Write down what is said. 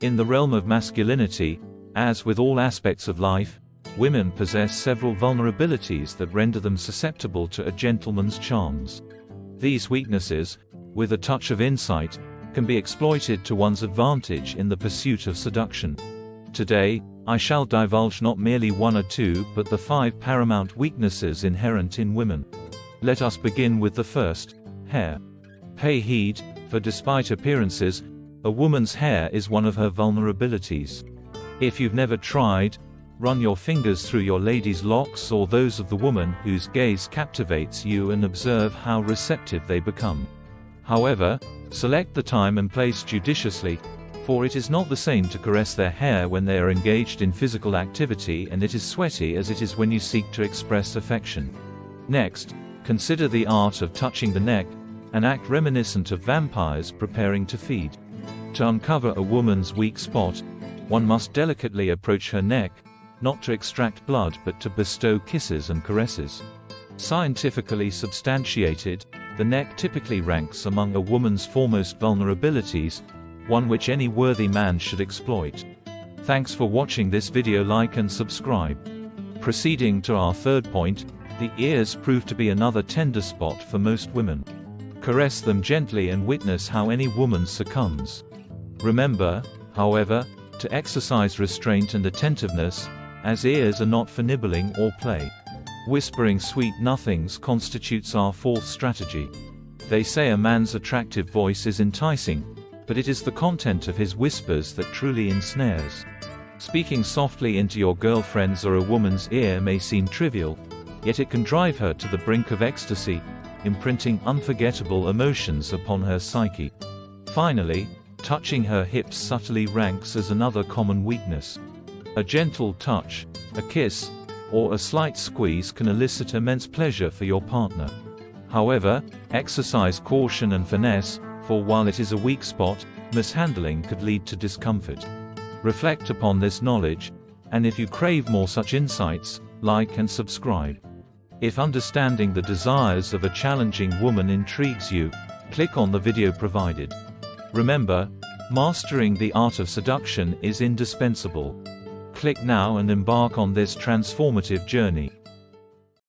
In the realm of masculinity, as with all aspects of life, women possess several vulnerabilities that render them susceptible to a gentleman's charms. These weaknesses, with a touch of insight, can be exploited to one's advantage in the pursuit of seduction. Today, I shall divulge not merely one or two but the 5 paramount weaknesses inherent in women. Let us begin with the first: hair. Pay heed, for despite appearances, a woman's hair is one of her vulnerabilities. If you've never tried, run your fingers through your lady's locks or those of the woman whose gaze captivates you and observe how receptive they become. However, select the time and place judiciously, for it is not the same to caress their hair when they are engaged in physical activity and it is sweaty as it is when you seek to express affection. Next, consider the art of touching the neck, an act reminiscent of vampires preparing to feed. To uncover a woman's weak spot, one must delicately approach her neck, not to extract blood but to bestow kisses and caresses. Scientifically substantiated, the neck typically ranks among a woman's foremost vulnerabilities, one which any worthy man should exploit. Thanks for watching this video. Like and subscribe. Proceeding to our third point, the ears prove to be another tender spot for most women. Caress them gently and witness how any woman succumbs. Remember, however, to exercise restraint and attentiveness, as ears are not for nibbling or play. Whispering sweet nothings constitutes our fourth strategy. They say a man's attractive voice is enticing, but it is the content of his whispers that truly ensnares. Speaking softly into your girlfriend's or a woman's ear may seem trivial, yet it can drive her to the brink of ecstasy, imprinting unforgettable emotions upon her psyche. Finally, touching her hips subtly ranks as another common weakness. A gentle touch, a kiss, or a slight squeeze can elicit immense pleasure for your partner. However, exercise caution and finesse, for while it is a weak spot, mishandling could lead to discomfort. Reflect upon this knowledge, and if you crave more such insights, like and subscribe. If understanding the desires of a challenging woman intrigues you, click on the video provided. Remember, mastering the art of seduction is indispensable. Click now and embark on this transformative journey.